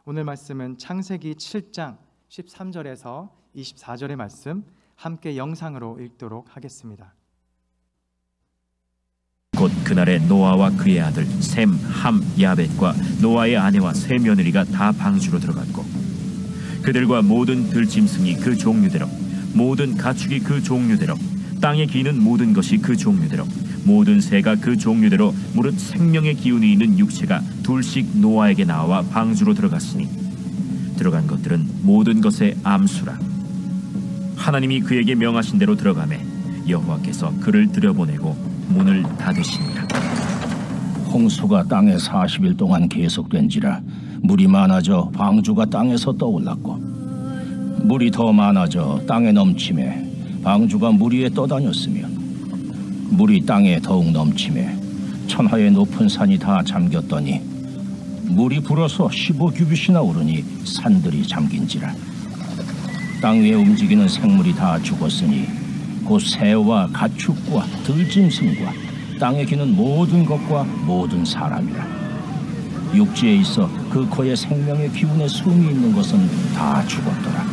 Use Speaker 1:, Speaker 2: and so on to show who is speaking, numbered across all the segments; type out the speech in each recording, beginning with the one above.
Speaker 1: 오늘 말씀은 창세기 7장 13절에서 24절의 말씀 함께 영상으로 읽도록 하겠습니다.
Speaker 2: 곧 그날에 노아와 그의 아들 셈, 함, 야벳과 노아의 아내와 세 며느리가 다 방주로 들어갔고 그들과 모든 들짐승이 그 종류대로, 모든 가축이 그 종류대로, 땅에 기는 모든 것이 그 종류대로, 모든 새가 그 종류대로 무릇 생명의 기운이 있는 육체가 둘씩 노아에게 나와 방주로 들어갔으니 들어간 것들은 모든 것의 암수라. 하나님이 그에게 명하신 대로 들어가매 여호와께서 그를 들여보내고 문을 닫으시니라.
Speaker 3: 홍수가 땅에 40일 동안 계속된지라 물이 많아져 방주가 땅에서 떠올랐고 물이 더 많아져 땅에 넘침에 방주가 물 위에 떠다녔으며 물이 땅에 더욱 넘침에 천하의 높은 산이 다 잠겼더니 물이 불어서 15규빗이나 오르니 산들이 잠긴지라. 땅 위에 움직이는 생물이 다 죽었으니 곧 새와 가축과 들짐승과 땅에 기는 모든 것과 모든 사람이라. 육지에 있어 그 코에 생명의 기운의 숨이 있는 것은 다 죽었더라.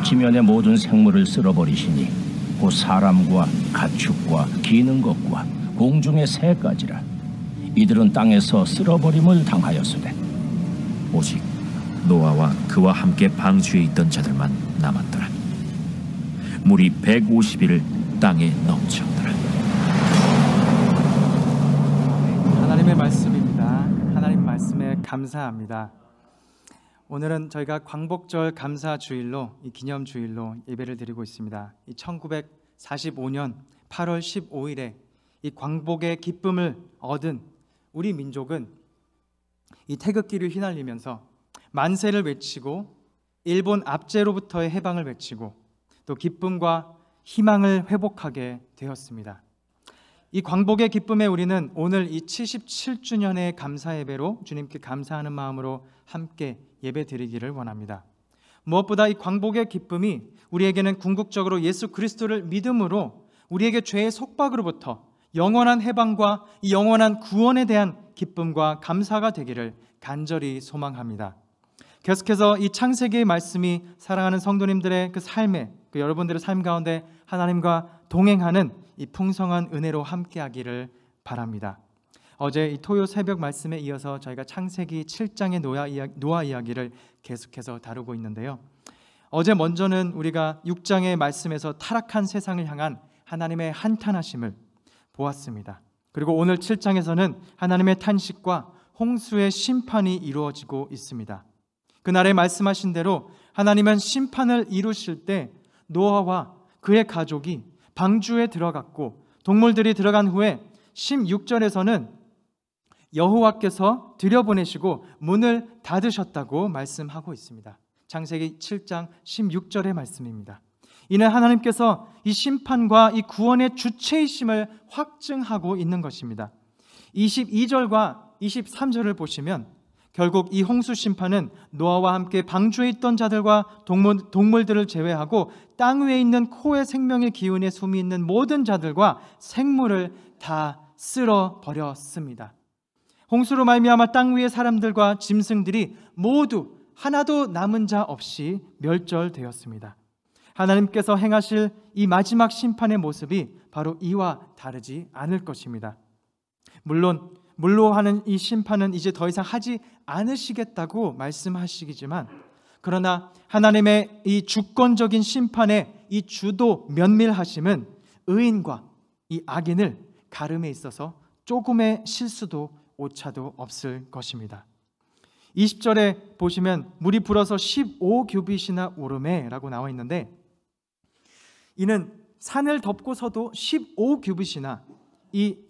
Speaker 3: 지면의 모든 생물을 쓸어버리시니 곧 사람과 가축과 기는 것과 공중의 새까지라. 이들은 땅에서 쓸어버림을 당하였으되
Speaker 2: 오직 노아와 그와 함께 방주에 있던 자들만 남았더라. 물이 150일을 땅에 넘쳤더라.
Speaker 1: 하나님의 말씀입니다. 하나님 말씀에 감사합니다. 오늘은 저희가 광복절 감사주일로, 이 기념주일로 예배를 드리고 있습니다. 이 1945년 8월 15일에 이 광복의 기쁨을 얻은 우리 민족은 이 태극기를 휘날리면서 만세를 외치고 일본 압제로부터의 해방을 외치고 또 기쁨과 희망을 회복하게 되었습니다. 이 광복의 기쁨에 우리는 오늘 이 77주년의 감사 예배로 주님께 감사하는 마음으로 함께 예배 드리기를 원합니다. 무엇보다 이 광복의 기쁨이 우리에게는 궁극적으로 예수 그리스도를 믿음으로 우리에게 죄의 속박으로부터 영원한 해방과 이 영원한 구원에 대한 기쁨과 감사가 되기를 간절히 소망합니다. 계속해서 이 창세기의 말씀이 사랑하는 성도님들의 그 삶에, 그 여러분들의 삶 가운데 하나님과 동행하는 이 풍성한 은혜로 함께하기를 바랍니다. 어제 이 토요 새벽 말씀에 이어서 저희가 창세기 7장의 노아 이야기를 계속해서 다루고 있는데요. 어제 먼저는 우리가 6장의 말씀에서 타락한 세상을 향한 하나님의 한탄하심을 보았습니다. 그리고 오늘 7장에서는 하나님의 탄식과 홍수의 심판이 이루어지고 있습니다. 그날에 말씀하신 대로 하나님은 심판을 이루실 때 노아와 그의 가족이 방주에 들어갔고 동물들이 들어간 후에 16절에서는 여호와께서 들여보내시고 문을 닫으셨다고 말씀하고 있습니다. 창세기 7장 16절의 말씀입니다. 이는 하나님께서 이 심판과 이 구원의 주체이심을 확증하고 있는 것입니다. 22절과 23절을 보시면 결국 이 홍수 심판은 노아와 함께 방주에 있던 자들과 동물들을 제외하고 땅 위에 있는 코에 생명의 기운에 숨이 있는 모든 자들과 생물을 다 쓸어버렸습니다. 홍수로 말미암아 땅 위의 사람들과 짐승들이 모두 하나도 남은 자 없이 멸절되었습니다. 하나님께서 행하실 이 마지막 심판의 모습이 바로 이와 다르지 않을 것입니다. 물론 물로 하는 이 심판은 이제 더 이상 하지 않으시겠다고 말씀하시지만 그러나 하나님의 이 주권적인 심판의 이 주도 면밀하심은 의인과 이 악인을 가름에 있어서 조금의 실수도 오차도 없을 것입니다. 20절에 보시면 물이 불어서 15규빗이나 오르매 라고 나와 있는데 이는 산을 덮고서도 15규빗이나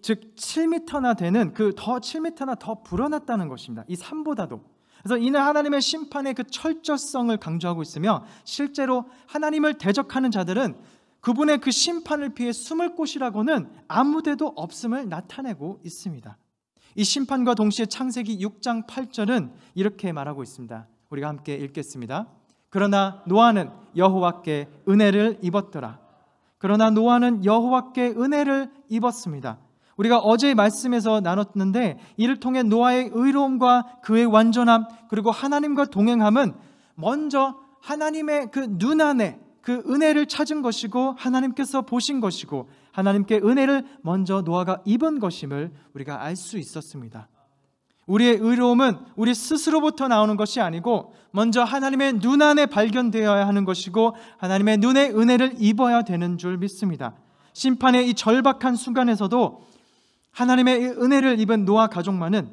Speaker 1: 즉 7m나 되는 그 더 7m나 더 불어났다는 것입니다. 이 산보다도. 그래서 이는 하나님의 심판의 그 철저성을 강조하고 있으며 실제로 하나님을 대적하는 자들은 그분의 그 심판을 피해 숨을 곳이라고는 아무 데도 없음을 나타내고 있습니다. 이 심판과 동시에 창세기 6장 8절은 이렇게 말하고 있습니다. 우리가 함께 읽겠습니다. 그러나 노아는 여호와께 은혜를 입었더라. 그러나 노아는 여호와께 은혜를 입었습니다. 우리가 어제의 말씀에서 나눴는데 이를 통해 노아의 의로움과 그의 완전함 그리고 하나님과 동행함은 먼저 하나님의 그 눈 안에 그 은혜를 찾은 것이고 하나님께서 보신 것이고 하나님께 은혜를 먼저 노아가 입은 것임을 우리가 알 수 있었습니다. 우리의 의로움은 우리 스스로부터 나오는 것이 아니고 먼저 하나님의 눈 안에 발견되어야 하는 것이고 하나님의 눈의 은혜를 입어야 되는 줄 믿습니다. 심판의 이 절박한 순간에서도 하나님의 은혜를 입은 노아 가족만은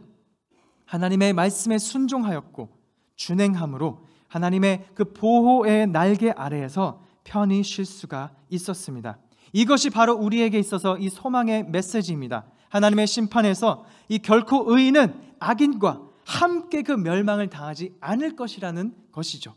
Speaker 1: 하나님의 말씀에 순종하였고 준행함으로 하나님의 그 보호의 날개 아래에서 편히 쉴 수가 있었습니다. 이것이 바로 우리에게 있어서 이 소망의 메시지입니다. 하나님의 심판에서 이 결코 의인은 악인과 함께 그 멸망을 당하지 않을 것이라는 것이죠.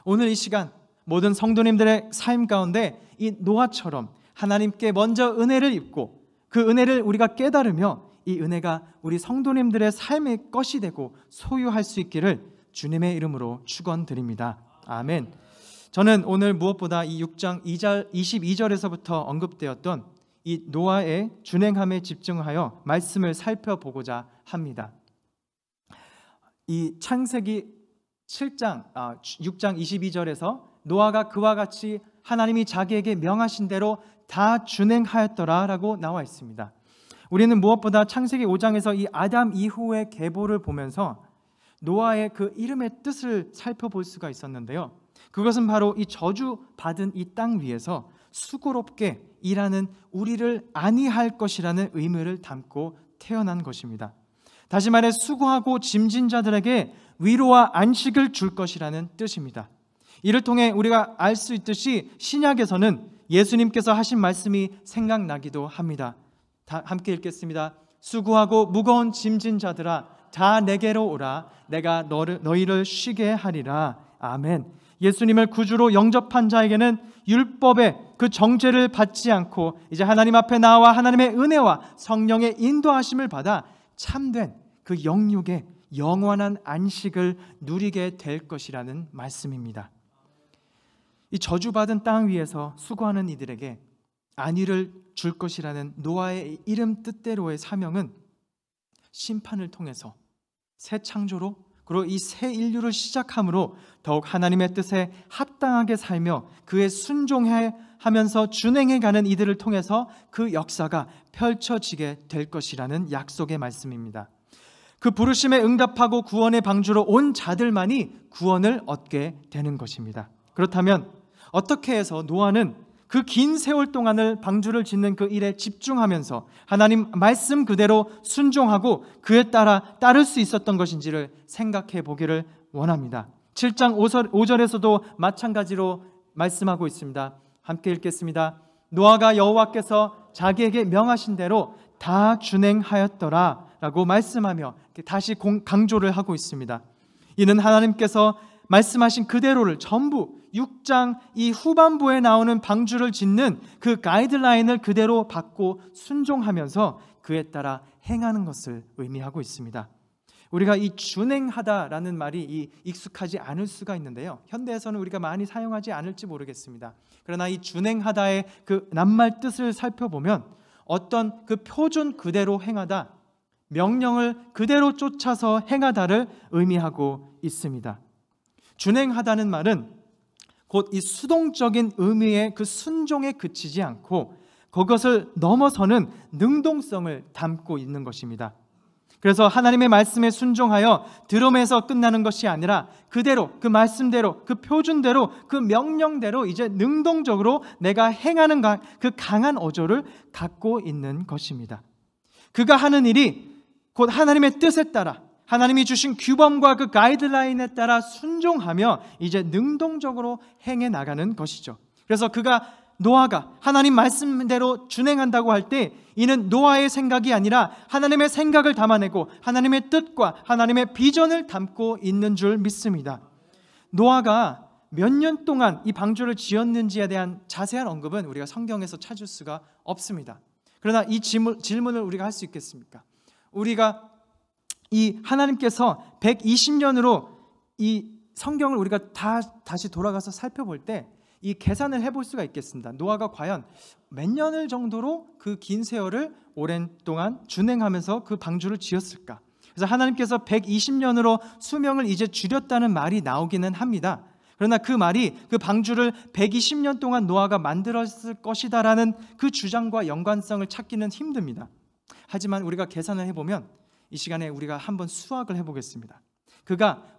Speaker 1: 오늘 이 시간 모든 성도님들의 삶 가운데 이 노아처럼 하나님께 먼저 은혜를 입고 그 은혜를 우리가 깨달으며 이 은혜가 우리 성도님들의 삶의 것이 되고 소유할 수 있기를 주님의 이름으로 축원드립니다. 아멘. 저는 오늘 무엇보다 이 6장 22절에서부터 언급되었던 이 노아의 준행함에 집중하여 말씀을 살펴보고자 합니다. 이 창세기 6장 22절에서 노아가 그와 같이 하나님이 자기에게 명하신 대로 다 준행하였더라라고 나와 있습니다. 우리는 무엇보다 창세기 5장에서 이 아담 이후의 계보를 보면서 노아의 그 이름의 뜻을 살펴볼 수가 있었는데요. 그것은 바로 이 저주받은 이 땅 위에서 수고롭게 일하는 우리를 안위할 것이라는 의미를 담고 태어난 것입니다. 다시 말해 수고하고 짐진 자들에게 위로와 안식을 줄 것이라는 뜻입니다. 이를 통해 우리가 알 수 있듯이 신약에서는 예수님께서 하신 말씀이 생각나기도 합니다. 함께 읽겠습니다. 수고하고 무거운 짐진 자들아 다 내게로 오라. 내가 너희를 쉬게 하리라. 아멘. 예수님을 구주로 영접한 자에게는 율법의 그 정죄를 받지 않고 이제 하나님 앞에 나와 하나님의 은혜와 성령의 인도하심을 받아 참된 그 영육의 영원한 안식을 누리게 될 것이라는 말씀입니다. 이 저주받은 땅 위에서 수고하는 이들에게 안위를 줄 것이라는 노아의 이름 뜻대로의 사명은 심판을 통해서 새 창조로 그리고 이 새 인류를 시작함으로 더욱 하나님의 뜻에 합당하게 살며 그에 순종하면서 준행해가는 이들을 통해서 그 역사가 펼쳐지게 될 것이라는 약속의 말씀입니다. 그 부르심에 응답하고 구원의 방주로 온 자들만이 구원을 얻게 되는 것입니다. 그렇다면 어떻게 해서 노아는 그 긴 세월 동안을 방주를 짓는 그 일에 집중하면서 하나님 말씀 그대로 순종하고 그에 따를 수 있었던 것인지를 생각해 보기를 원합니다. 7장 5절에서도 마찬가지로 말씀하고 있습니다. 함께 읽겠습니다. 노아가 여호와께서 자기에게 명하신 대로 다 준행하였더라 라고 말씀하며 다시 강조를 하고 있습니다. 이는 하나님께서 말씀하신 그대로를 전부 6장 이 후반부에 나오는 방주를 짓는 그 가이드라인을 그대로 받고 순종하면서 그에 따라 행하는 것을 의미하고 있습니다. 우리가 이 준행하다라는 말이 익숙하지 않을 수가 있는데요. 현대에서는 우리가 많이 사용하지 않을지 모르겠습니다. 그러나 이 준행하다의 그 낱말 뜻을 살펴보면 어떤 그 표준 그대로 행하다, 명령을 그대로 쫓아서 행하다를 의미하고 있습니다. 준행하다는 말은 곧 이 수동적인 의미의 그 순종에 그치지 않고 그것을 넘어서는 능동성을 담고 있는 것입니다. 그래서 하나님의 말씀에 순종하여 들음에서 끝나는 것이 아니라 그대로 그 말씀대로 그 표준대로 그 명령대로 이제 능동적으로 내가 행하는 그 강한 어조를 갖고 있는 것입니다. 그가 하는 일이 곧 하나님의 뜻에 따라 하나님이 주신 규범과 그 가이드라인에 따라 순종하며 이제 능동적으로 행해 나가는 것이죠. 그래서 노아가 하나님 말씀대로 준행한다고 할 때 이는 노아의 생각이 아니라 하나님의 생각을 담아내고 하나님의 뜻과 하나님의 비전을 담고 있는 줄 믿습니다. 노아가 몇 년 동안 이 방주를 지었는지에 대한 자세한 언급은 우리가 성경에서 찾을 수가 없습니다. 그러나 이 질문을 우리가 할 수 있겠습니까? 우리가 이 하나님께서 120년으로 이 성경을 우리가 다시 돌아가서 살펴볼 때 이 계산을 해볼 수가 있겠습니다. 노아가 과연 몇 년을 정도로 그 긴 세월을 오랜 동안 준행하면서 그 방주를 지었을까? 그래서 하나님께서 120년으로 수명을 이제 줄였다는 말이 나오기는 합니다. 그러나 그 말이 그 방주를 120년 동안 노아가 만들었을 것이다라는 그 주장과 연관성을 찾기는 힘듭니다. 하지만 우리가 계산을 해보면 이 시간에 우리가 한번 수학을 해보겠습니다.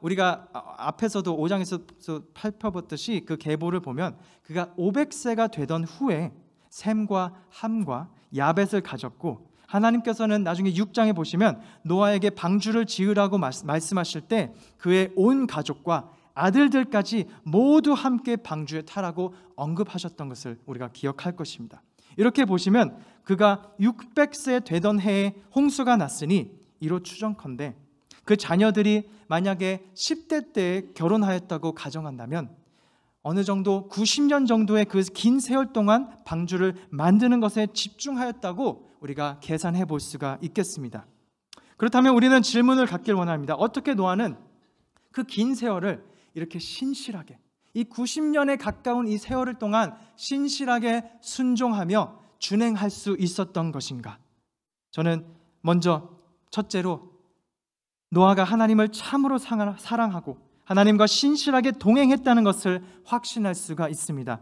Speaker 1: 우리가 앞에서도 5장에서 살펴봤듯이 그 계보를 보면 그가 500세가 되던 후에 셈과 함과 야벳을 가졌고, 하나님께서는 나중에 6장에 보시면 노아에게 방주를 지으라고 말씀하실 때 그의 온 가족과 아들들까지 모두 함께 방주에 타라고 언급하셨던 것을 우리가 기억할 것입니다. 이렇게 보시면 그가 600세 되던 해에 홍수가 났으니 이로 추정컨대 그 자녀들이 만약에 10대 때에 결혼하였다고 가정한다면 어느 정도 90년 정도의 그 긴 세월 동안 방주를 만드는 것에 집중하였다고 우리가 계산해 볼 수가 있겠습니다. 그렇다면 우리는 질문을 갖길 원합니다. 어떻게 노아는 그 긴 세월을 이렇게 신실하게, 이 90년에 가까운 이 세월을 동안 신실하게 순종하며 준행할 수 있었던 것인가? 저는 먼저 첫째로 노아가 하나님을 참으로 사랑하고 하나님과 신실하게 동행했다는 것을 확신할 수가 있습니다.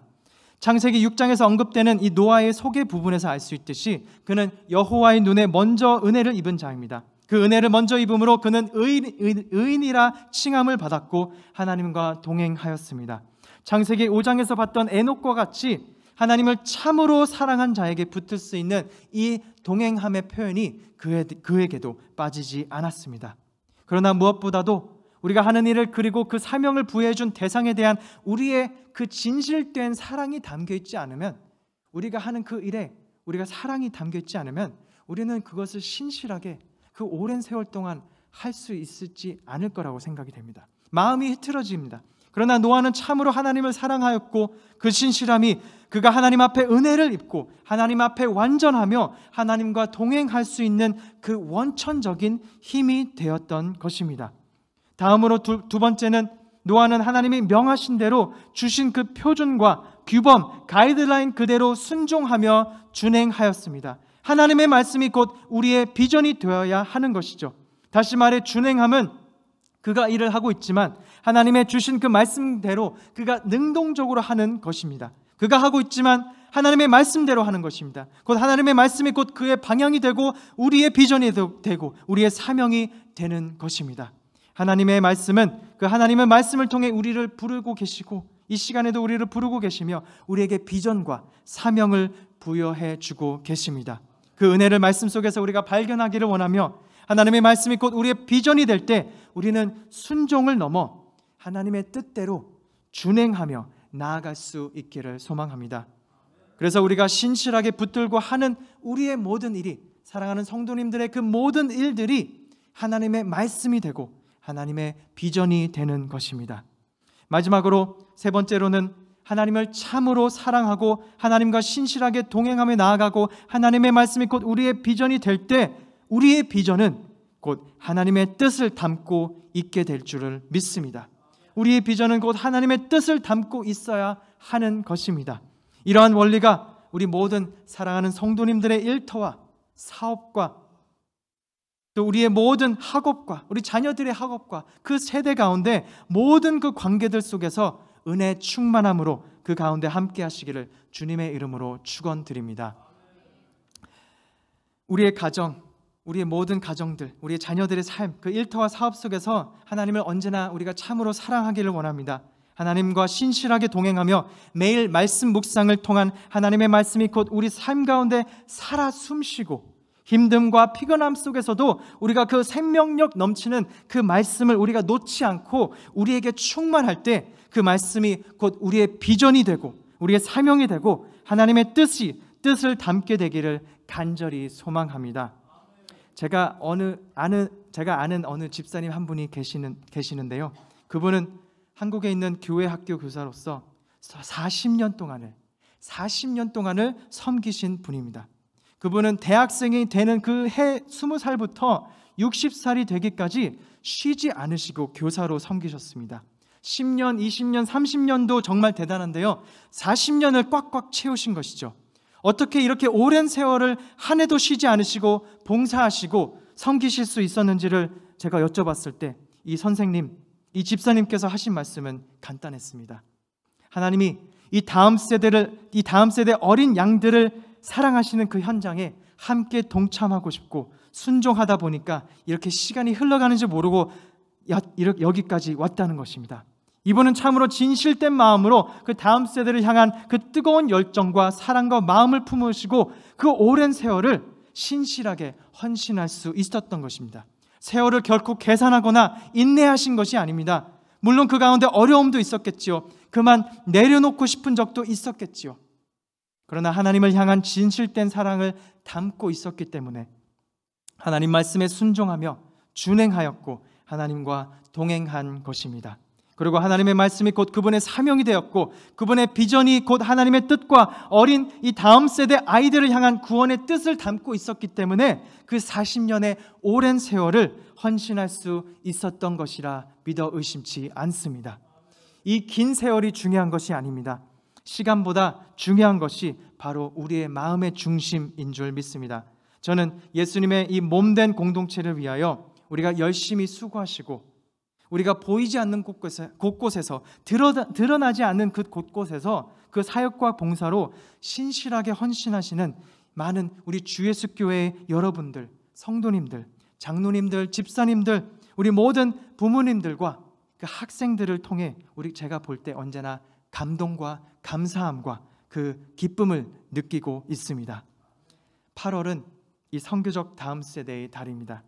Speaker 1: 창세기 6장에서 언급되는 이 노아의 소개 부분에서 알 수 있듯이 그는 여호와의 눈에 먼저 은혜를 입은 자입니다. 그 은혜를 먼저 입음으로 그는 의인이라 칭함을 받았고 하나님과 동행하였습니다. 창세기 5장에서 봤던 에녹과 같이 하나님을 참으로 사랑한 자에게 붙을 수 있는 이 동행함의 표현이 그에게도 빠지지 않았습니다. 그러나 무엇보다도 우리가 하는 일을, 그리고 그 사명을 부여해준 대상에 대한 우리의 그 진실된 사랑이 담겨있지 않으면, 우리가 하는 그 일에 우리가 사랑이 담겨있지 않으면 우리는 그것을 신실하게 그 오랜 세월 동안 할 수 있을지 않을 거라고 생각이 됩니다. 마음이 흐트러집니다. 그러나 노아는 참으로 하나님을 사랑하였고 그 신실함이 그가 하나님 앞에 은혜를 입고 하나님 앞에 완전하며 하나님과 동행할 수 있는 그 원천적인 힘이 되었던 것입니다. 다음으로 두 번째는 노아는 하나님이 명하신 대로 주신 그 표준과 규범, 가이드라인 그대로 순종하며 준행하였습니다. 하나님의 말씀이 곧 우리의 비전이 되어야 하는 것이죠. 다시 말해 준행함은 그가 일을 하고 있지만 하나님의 주신 그 말씀대로 그가 능동적으로 하는 것입니다. 그가 하고 있지만 하나님의 말씀대로 하는 것입니다. 곧 하나님의 말씀이 곧 그의 방향이 되고 우리의 비전이 되고 우리의 사명이 되는 것입니다. 하나님의 말씀은 그 하나님의 말씀을 통해 우리를 부르고 계시고 이 시간에도 우리를 부르고 계시며 우리에게 비전과 사명을 부여해 주고 계십니다. 그 은혜를 말씀 속에서 우리가 발견하기를 원하며 하나님의 말씀이 곧 우리의 비전이 될 때 우리는 순종을 넘어 하나님의 뜻대로 준행하며 나아갈 수 있기를 소망합니다. 그래서 우리가 신실하게 붙들고 하는 우리의 모든 일이, 사랑하는 성도님들의 그 모든 일들이 하나님의 말씀이 되고 하나님의 비전이 되는 것입니다. 마지막으로 세 번째로는 하나님을 참으로 사랑하고 하나님과 신실하게 동행하며 나아가고 하나님의 말씀이 곧 우리의 비전이 될 때 우리의 비전은 곧 하나님의 뜻을 담고 있게 될 줄을 믿습니다. 우리의 비전은 곧 하나님의 뜻을 담고 있어야 하는 것입니다. 이러한 원리가 우리 모든 사랑하는 성도님들의 일터와 사업과 또 우리의 모든 학업과 우리 자녀들의 학업과 그 세대 가운데 모든 그 관계들 속에서 은혜 충만함으로 그 가운데 함께 하시기를 주님의 이름으로 축원드립니다. 우리의 가정, 우리의 모든 가정들, 우리의 자녀들의 삶, 그 일터와 사업 속에서 하나님을 언제나 우리가 참으로 사랑하기를 원합니다. 하나님과 신실하게 동행하며 매일 말씀 묵상을 통한 하나님의 말씀이 곧 우리 삶 가운데 살아 숨쉬고 힘듦과 피곤함 속에서도 우리가 그 생명력 넘치는 그 말씀을 우리가 놓지 않고 우리에게 충만할 때 그 말씀이 곧 우리의 비전이 되고 우리의 사명이 되고 하나님의 뜻을 담게 되기를 간절히 소망합니다. 제가 아는 어느 집사님 한 분이 계시는데요. 그분은 한국에 있는 교회 학교 교사로서 40년 동안을 섬기신 분입니다. 그분은 대학생이 되는 그 해 20살부터 60살이 되기까지 쉬지 않으시고 교사로 섬기셨습니다. 10년, 20년, 30년도 정말 대단한데요, 40년을 꽉꽉 채우신 것이죠. 어떻게 이렇게 오랜 세월을 한 해도 쉬지 않으시고 봉사하시고 섬기실 수 있었는지를 제가 여쭤봤을 때 이 선생님, 이 집사님께서 하신 말씀은 간단했습니다. 하나님이 이 다음 세대 어린 양들을 사랑하시는 그 현장에 함께 동참하고 싶고 순종하다 보니까 이렇게 시간이 흘러가는 줄 모르고 여기까지 왔다는 것입니다. 이분은 참으로 진실된 마음으로 그 다음 세대를 향한 그 뜨거운 열정과 사랑과 마음을 품으시고 그 오랜 세월을 신실하게 헌신할 수 있었던 것입니다. 세월을 결코 계산하거나 인내하신 것이 아닙니다. 물론 그 가운데 어려움도 있었겠지요. 그만 내려놓고 싶은 적도 있었겠지요. 그러나 하나님을 향한 진실된 사랑을 담고 있었기 때문에 하나님 말씀에 순종하며 준행하였고 하나님과 동행한 것입니다. 그리고 하나님의 말씀이 곧 그분의 사명이 되었고 그분의 비전이 곧 하나님의 뜻과 어린 이 다음 세대 아이들을 향한 구원의 뜻을 담고 있었기 때문에 그 40년의 오랜 세월을 헌신할 수 있었던 것이라 믿어 의심치 않습니다. 이 긴 세월이 중요한 것이 아닙니다. 시간보다 중요한 것이 바로 우리의 마음의 중심인 줄 믿습니다. 저는 예수님의 이 몸된 공동체를 위하여 우리가 열심히 수고하시고 우리가 보이지 않는 곳곳에서 드러나지 않는 그 곳곳에서 그 사역과 봉사로 신실하게 헌신하시는 많은 우리 주 예수 교회의 여러분들, 성도님들, 장로님들, 집사님들, 우리 모든 부모님들과 그 학생들을 통해 제가 볼 때 언제나 감동과 감사함과 그 기쁨을 느끼고 있습니다. 8월은 이 선교적 다음 세대의 달입니다.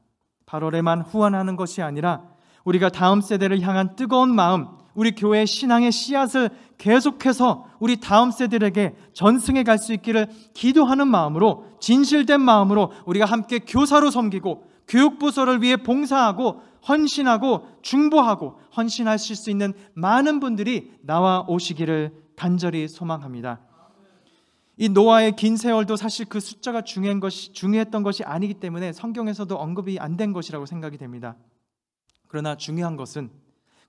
Speaker 1: 8월에만 후원하는 것이 아니라 우리가 다음 세대를 향한 뜨거운 마음, 우리 교회의 신앙의 씨앗을 계속해서 우리 다음 세대에게 전승해 갈 수 있기를 기도하는 마음으로, 진실된 마음으로 우리가 함께 교사로 섬기고 교육부서를 위해 봉사하고 헌신하고 중보하고 헌신하실 수 있는 많은 분들이 나와 오시기를 간절히 소망합니다. 이 노아의 긴 세월도 사실 그 숫자가 중요했던 것이 아니기 때문에 성경에서도 언급이 안 된 것이라고 생각이 됩니다. 그러나 중요한 것은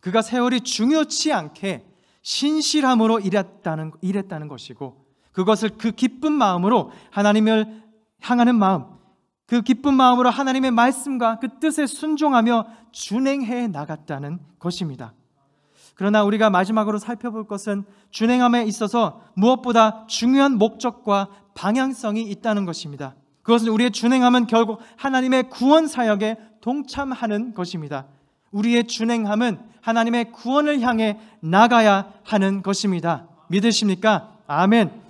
Speaker 1: 그가 세월이 중요치 않게 신실함으로 일했다는 것이고 그것을 그 기쁜 마음으로 하나님을 향하는 마음, 그 기쁜 마음으로 하나님의 말씀과 그 뜻에 순종하며 준행해 나갔다는 것입니다. 그러나 우리가 마지막으로 살펴볼 것은 준행함에 있어서 무엇보다 중요한 목적과 방향성이 있다는 것입니다. 그것은 우리의 준행함은 결국 하나님의 구원 사역에 동참하는 것입니다. 우리의 준행함은 하나님의 구원을 향해 나가야 하는 것입니다. 믿으십니까? 아멘.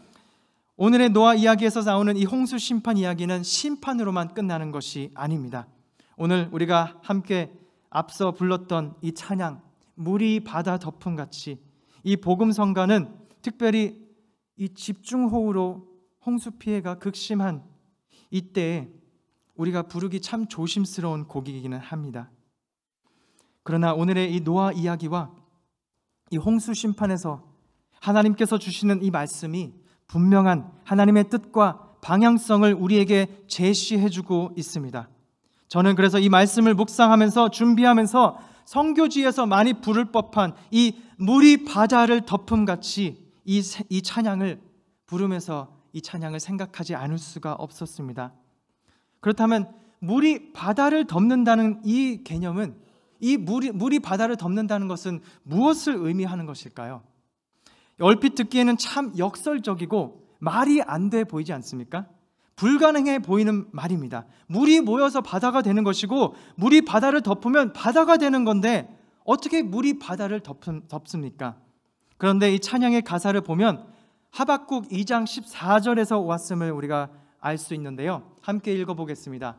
Speaker 1: 오늘의 노아 이야기에서 나오는 이 홍수 심판 이야기는 심판으로만 끝나는 것이 아닙니다. 오늘 우리가 함께 앞서 불렀던 이 찬양, 물이 바다 덮음같이, 이 복음성가는 특별히 이 집중호우로 홍수 피해가 극심한 이때에 우리가 부르기 참 조심스러운 곡이기는 합니다. 그러나 오늘의 이 노아 이야기와 이 홍수 심판에서 하나님께서 주시는 이 말씀이 분명한 하나님의 뜻과 방향성을 우리에게 제시해주고 있습니다. 저는 그래서 이 말씀을 묵상하면서 준비하면서 선교지에서 많이 부를 법한 이 물이 바다를 덮음같이 이 찬양을 부르면서 이 찬양을 생각하지 않을 수가 없었습니다. 그렇다면 물이 바다를 덮는다는 이 개념은, 이 물이 바다를 덮는다는 것은 무엇을 의미하는 것일까요? 얼핏 듣기에는 참 역설적이고 말이 안 돼 보이지 않습니까? 불가능해 보이는 말입니다. 물이 모여서 바다가 되는 것이고 물이 바다를 덮으면 바다가 되는 건데 어떻게 물이 바다를 덮습니까? 그런데 이 찬양의 가사를 보면 하박국 2장 14절에서 왔음을 우리가 알 수 있는데요. 함께 읽어보겠습니다.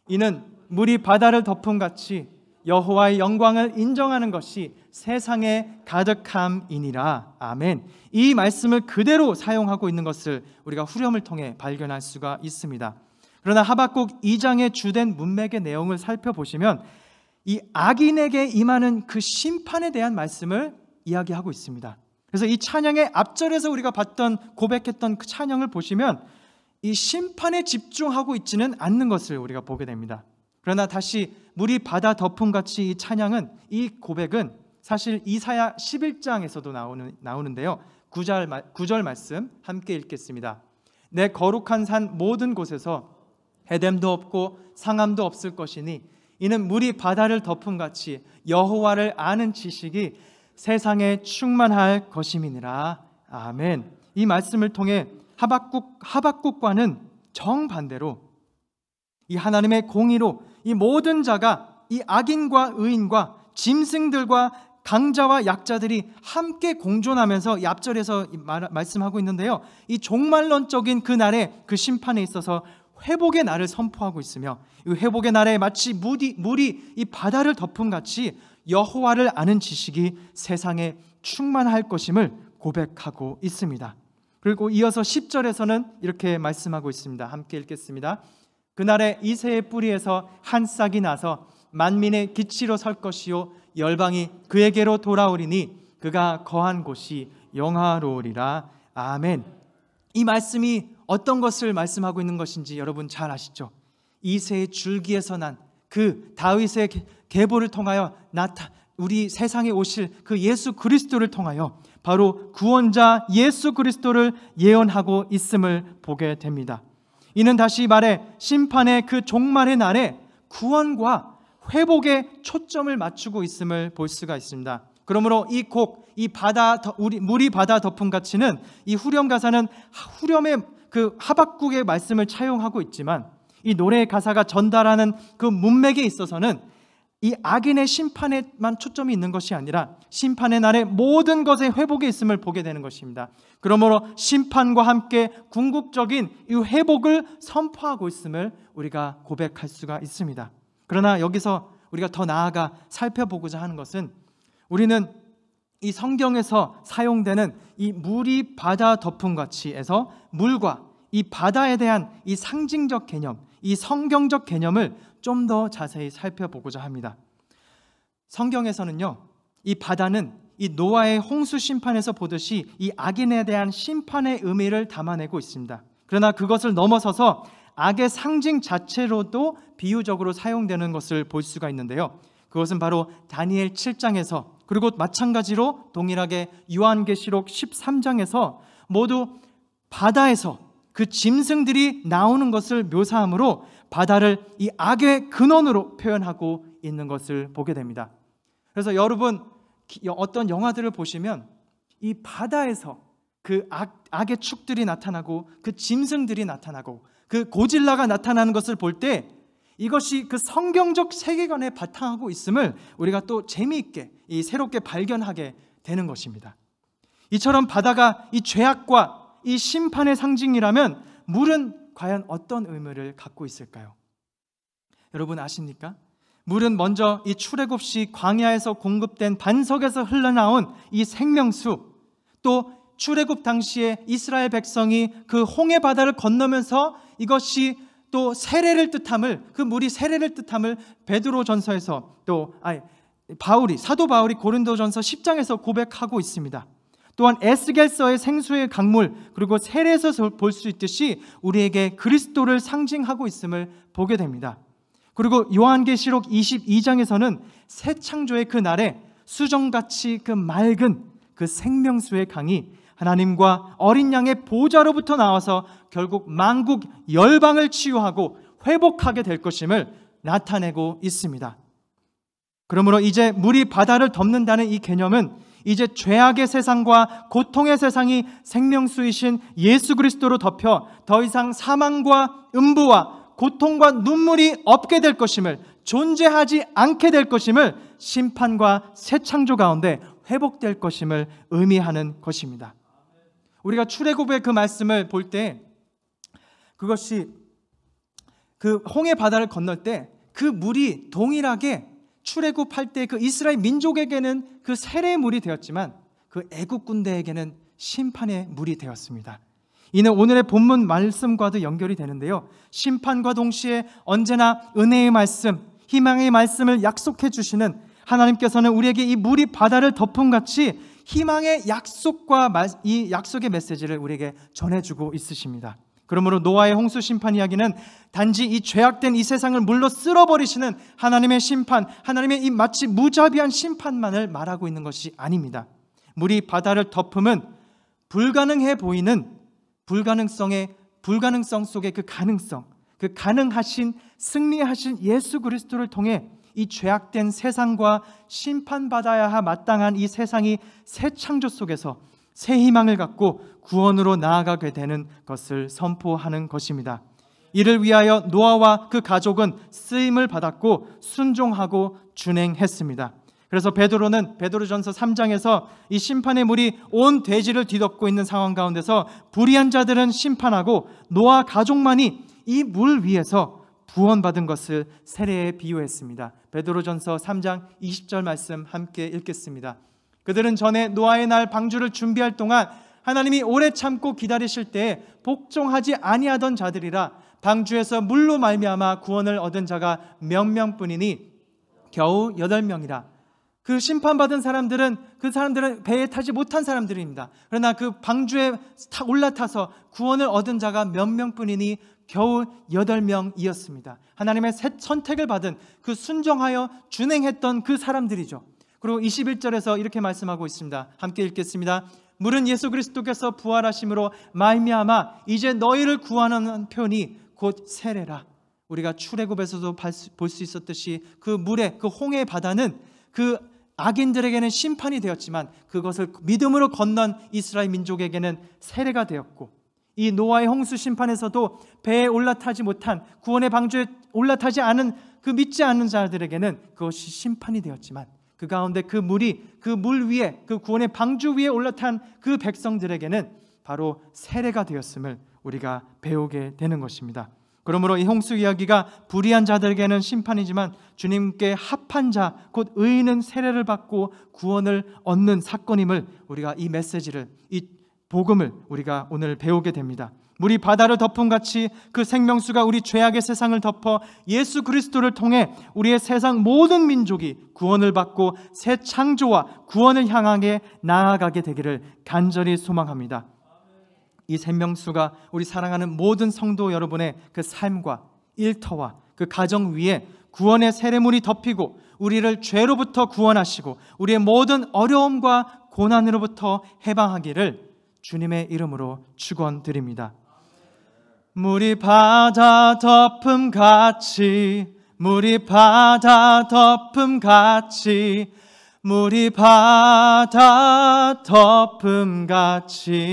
Speaker 1: 이는 물이 바다를 덮음같이 여호와의 영광을 인정하는 것이 세상에 가득함이니라. 아멘. 이 말씀을 그대로 사용하고 있는 것을 우리가 후렴을 통해 발견할 수가 있습니다. 그러나 하박국 2장의 주된 문맥의 내용을 살펴보시면 이 악인에게 임하는 그 심판에 대한 말씀을 이야기하고 있습니다. 그래서 이 찬양의 앞절에서 우리가 고백했던 그 찬양을 보시면 이 심판에 집중하고 있지는 않는 것을 우리가 보게 됩니다. 그러나 다시 물이 바다 덮음같이 이 찬양은, 이 고백은 사실 이사야 11장에서도 나오는데요. 9절 말씀 함께 읽겠습니다. 내 거룩한 산 모든 곳에서 해됨도 없고 상함도 없을 것이니 이는 물이 바다를 덮음같이 여호와를 아는 지식이 세상에 충만할 것임이니라. 아멘. 이 말씀을 통해 하박국과는 정반대로 이 하나님의 공의로 이 모든 자가 이 악인과 의인과 짐승들과 강자와 약자들이 함께 공존하면서 이 앞절에서 말씀하고 있는데요. 이 종말론적인 그 날에 그 심판에 있어서 회복의 날을 선포하고 있으며 이 회복의 날에 마치 물이 이 바다를 덮음같이 여호와를 아는 지식이 세상에 충만할 것임을 고백하고 있습니다. 그리고 이어서 10절에서는 이렇게 말씀하고 있습니다. 함께 읽겠습니다. 그날에 이새의 뿌리에서 한 싹이 나서 만민의 기치로 설 것이요 열방이 그에게로 돌아오리니 그가 거한 곳이 영화로우리라. 아멘. 이 말씀이 어떤 것을 말씀하고 있는 것인지 여러분 잘 아시죠? 이새의 줄기에서 난 그 다윗의 계보를 통하여 우리 세상에 오실 그 예수 그리스도를 통하여 바로 구원자 예수 그리스도를 예언하고 있음을 보게 됩니다. 이는 다시 말해 심판의 그 종말의 날에 구원과 회복에 초점을 맞추고 있음을 볼 수가 있습니다. 그러므로 이 곡, 물이 바다 덮음 같이는 이 후렴 가사는 후렴의 그 하박국의 말씀을 차용하고 있지만 이 노래의 가사가 전달하는 그 문맥에 있어서는 이 악인의 심판에만 초점이 있는 것이 아니라 심판의 날에 모든 것의 회복에 있음을 보게 되는 것입니다. 그러므로 심판과 함께 궁극적인 이 회복을 선포하고 있음을 우리가 고백할 수가 있습니다. 그러나 여기서 우리가 더 나아가 살펴보고자 하는 것은 우리는 이 성경에서 사용되는 이 물이 바다 덮음같이에서 물과 이 바다에 대한 이 상징적 개념, 이 성경적 개념을 좀 더 자세히 살펴보고자 합니다. 성경에서는요, 이 바다는 이 노아의 홍수 심판에서 보듯이 이 악인에 대한 심판의 의미를 담아내고 있습니다. 그러나 그것을 넘어서서 악의 상징 자체로도 비유적으로 사용되는 것을 볼 수가 있는데요. 그것은 바로 다니엘 7장에서 그리고 마찬가지로 동일하게 요한계시록 13장에서 모두 바다에서 그 짐승들이 나오는 것을 묘사함으로 바다를 이 악의 근원으로 표현하고 있는 것을 보게 됩니다. 그래서 여러분 어떤 영화들을 보시면 이 바다에서 그 악의 축들이 나타나고 그 짐승들이 나타나고 그 고질라가 나타나는 것을 볼 때 이것이 그 성경적 세계관에 바탕하고 있음을 우리가 또 재미있게 새롭게 발견하게 되는 것입니다. 이처럼 바다가 이 죄악과 이 심판의 상징이라면 물은 과연 어떤 의미를 갖고 있을까요? 여러분 아십니까? 물은 먼저 이 출애굽 시 광야에서 공급된 반석에서 흘러나온 이 생명수, 또 출애굽 당시에 이스라엘 백성이 그 홍해 바다를 건너면서 이것이 또 세례를 뜻함을, 그 물이 세례를 뜻함을 베드로전서에서 또 사도 바울이 고린도전서 10장에서 고백하고 있습니다. 또한 에스겔서의 생수의 강물, 그리고 세례에서 볼 수 있듯이 우리에게 그리스도를 상징하고 있음을 보게 됩니다. 그리고 요한계시록 22장에서는 새 창조의 그 날에 수정같이 그 맑은 그 생명수의 강이 하나님과 어린 양의 보좌로부터 나와서 결국 만국 열방을 치유하고 회복하게 될 것임을 나타내고 있습니다. 그러므로 이제 물이 바다를 덮는다는 이 개념은 이제 죄악의 세상과 고통의 세상이 생명수이신 예수 그리스도로 덮여 더 이상 사망과 음부와 고통과 눈물이 없게 될 것임을, 존재하지 않게 될 것임을, 심판과 새 창조 가운데 회복될 것임을 의미하는 것입니다. 우리가 출애굽의 그 말씀을 볼 때 그것이 그 홍해 바다를 건널 때 그 물이 동일하게 출애굽할 때 그 이스라엘 민족에게는 그 세례의 물이 되었지만 그 애국 군대에게는 심판의 물이 되었습니다. 이는 오늘의 본문 말씀과도 연결이 되는데요, 심판과 동시에 언제나 은혜의 말씀, 희망의 말씀을 약속해 주시는 하나님께서는 우리에게 이 물이 바다를 덮음같이 희망의 약속과 이 약속의 메시지를 우리에게 전해주고 있으십니다. 그러므로 노아의 홍수 심판 이야기는 단지 이 죄악된 이 세상을 물로 쓸어버리시는 하나님의 심판, 하나님의 이 마치 무자비한 심판만을 말하고 있는 것이 아닙니다. 물이 바다를 덮음은 불가능해 보이는 불가능성 속의 그 가능성, 그 가능하신 승리하신 예수 그리스도를 통해 이 죄악된 세상과 심판받아야 마땅한 이 세상이 새 창조 속에서 새 희망을 갖고 구원으로 나아가게 되는 것을 선포하는 것입니다. 이를 위하여 노아와 그 가족은 쓰임을 받았고 순종하고 준행했습니다. 그래서 베드로전서 3장에서 이 심판의 물이 온 대지를 뒤덮고 있는 상황 가운데서 불의한 자들은 심판하고 노아 가족만이 이 물 위에서 구원받은 것을 세례에 비유했습니다. 베드로전서 3장 20절 말씀 함께 읽겠습니다. 그들은 전에 노아의 날 방주를 준비할 동안 하나님이 오래 참고 기다리실 때에 복종하지 아니하던 자들이라 방주에서 물로 말미암아 구원을 얻은 자가 몇 명뿐이니 겨우 8명이라. 그 심판받은 사람들은 배에 타지 못한 사람들입니다. 그러나 그 방주에 올라타서 구원을 얻은 자가 몇 명뿐이니 겨우 8명이었습니다. 하나님의 선택을 받은 그 순종하여 준행했던 그 사람들이죠. 그리고 21절에서 이렇게 말씀하고 있습니다. 함께 읽겠습니다. 물은 예수 그리스도께서 부활하심으로 말미암아 이제 너희를 구하는 표현이 곧 세례라. 우리가 출애굽에서도 볼 수 있었듯이 그 물의 그 홍해 바다는 그 악인들에게는 심판이 되었지만 그것을 믿음으로 건넌 이스라엘 민족에게는 세례가 되었고, 이 노아의 홍수 심판에서도 배에 올라타지 못한 구원의 방주에 올라타지 않은 그 믿지 않는 자들에게는 그것이 심판이 되었지만 그 가운데 그 물이 그 물 위에 그 구원의 방주 위에 올라탄 그 백성들에게는 바로 세례가 되었음을 우리가 배우게 되는 것입니다. 그러므로 이 홍수 이야기가 불의한 자들에게는 심판이지만 주님께 합한 자 곧 의인은 세례를 받고 구원을 얻는 사건임을 우리가 이 메시지를, 이 복음을 우리가 오늘 배우게 됩니다. 물이 바다를 덮음같이 그 생명수가 우리 죄악의 세상을 덮어 예수 그리스도를 통해 우리의 세상 모든 민족이 구원을 받고 새 창조와 구원을 향하게 나아가게 되기를 간절히 소망합니다. 이 생명수가 우리 사랑하는 모든 성도 여러분의 그 삶과 일터와 그 가정 위에 구원의 세례물이 덮이고 우리를 죄로부터 구원하시고 우리의 모든 어려움과 고난으로부터 해방하기를 주님의 이름으로 축원드립니다. 물이 바다 덮음같이, 물이 바다 덮음같이, 물이 바다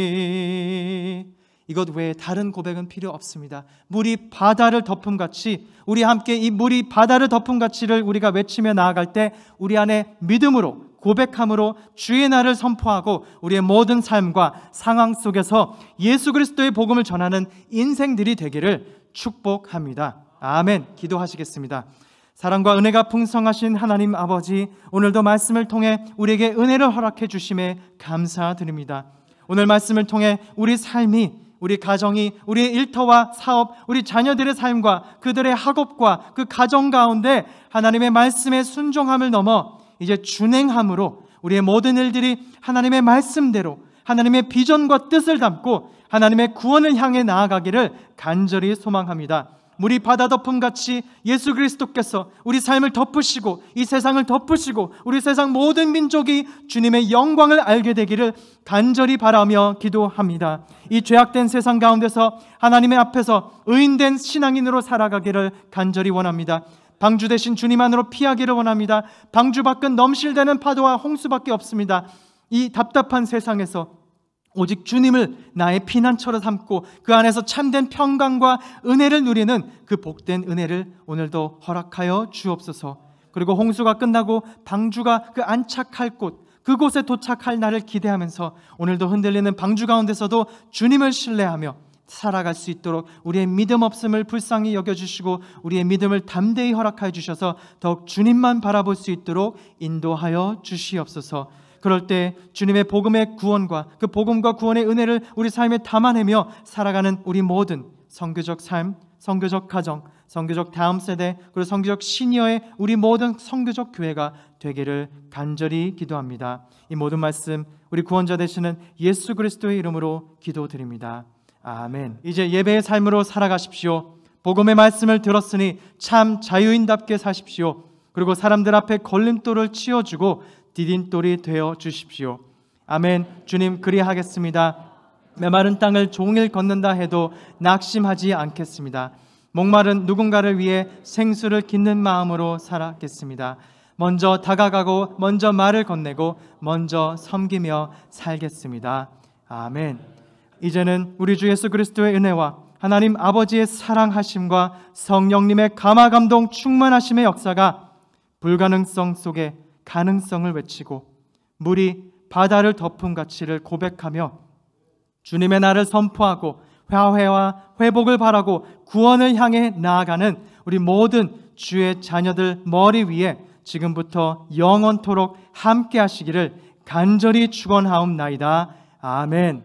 Speaker 1: 덮음같이. 이것 외에 다른 고백은 필요 없습니다. 물이 바다를 덮음같이, 우리 함께 이 물이 바다를 덮음같이를 우리가 외치며 나아갈 때 우리 안에 믿음으로 고백함으로 주의 날을 선포하고 우리의 모든 삶과 상황 속에서 예수 그리스도의 복음을 전하는 인생들이 되기를 축복합니다. 아멘. 기도하시겠습니다. 사랑과 은혜가 풍성하신 하나님 아버지, 오늘도 말씀을 통해 우리에게 은혜를 허락해 주심에 감사드립니다. 오늘 말씀을 통해 우리 삶이, 우리 가정이, 우리의 일터와 사업, 우리 자녀들의 삶과 그들의 학업과 그 가정 가운데 하나님의 말씀에 순종함을 넘어 이제 준행함으로 우리의 모든 일들이 하나님의 말씀대로 하나님의 비전과 뜻을 담고 하나님의 구원을 향해 나아가기를 간절히 소망합니다. 물이 바다 덮음같이 예수 그리스도께서 우리 삶을 덮으시고 이 세상을 덮으시고 우리 세상 모든 민족이 주님의 영광을 알게 되기를 간절히 바라며 기도합니다. 이 죄악된 세상 가운데서 하나님의 앞에서 의인된 신앙인으로 살아가기를 간절히 원합니다. 방주 대신 주님 안으로 피하기를 원합니다. 방주 밖은 넘실대는 파도와 홍수밖에 없습니다. 이 답답한 세상에서 오직 주님을 나의 피난처로 삼고 그 안에서 참된 평강과 은혜를 누리는 그 복된 은혜를 오늘도 허락하여 주옵소서. 그리고 홍수가 끝나고 방주가 그 안착할 곳, 그곳에 도착할 날을 기대하면서 오늘도 흔들리는 방주 가운데서도 주님을 신뢰하며 살아갈 수 있도록 우리의 믿음 없음을 불쌍히 여겨주시고 우리의 믿음을 담대히 허락하여 주셔서 더욱 주님만 바라볼 수 있도록 인도하여 주시옵소서. 그럴 때 주님의 복음의 구원과 그 복음과 구원의 은혜를 우리 삶에 담아내며 살아가는 우리 모든 선교적 삶, 선교적 가정, 선교적 다음 세대, 그리고 선교적 시니어의 우리 모든 선교적 교회가 되기를 간절히 기도합니다. 이 모든 말씀 우리 구원자 되시는 예수 그리스도의 이름으로 기도드립니다. 아멘. 이제 예배의 삶으로 살아가십시오. 복음의 말씀을 들었으니 참 자유인답게 사십시오. 그리고 사람들 앞에 걸림돌을 치워주고 디딤돌이 되어 주십시오. 아멘. 주님, 그리하겠습니다. 메마른 땅을 종일 걷는다 해도 낙심하지 않겠습니다. 목마른 누군가를 위해 생수를 깃는 마음으로 살아겠습니다. 먼저 다가가고 먼저 말을 건네고 먼저 섬기며 살겠습니다. 아멘. 이제는 우리 주 예수 그리스도의 은혜와 하나님 아버지의 사랑하심과 성령님의 감화감동 충만하심의 역사가 불가능성 속에 가능성을 외치고 물이 바다를 덮은 가치를 고백하며 주님의 날을 선포하고 화해와 회복을 바라고 구원을 향해 나아가는 우리 모든 주의 자녀들 머리 위에 지금부터 영원토록 함께 하시기를 간절히 축원하옵나이다. 아멘.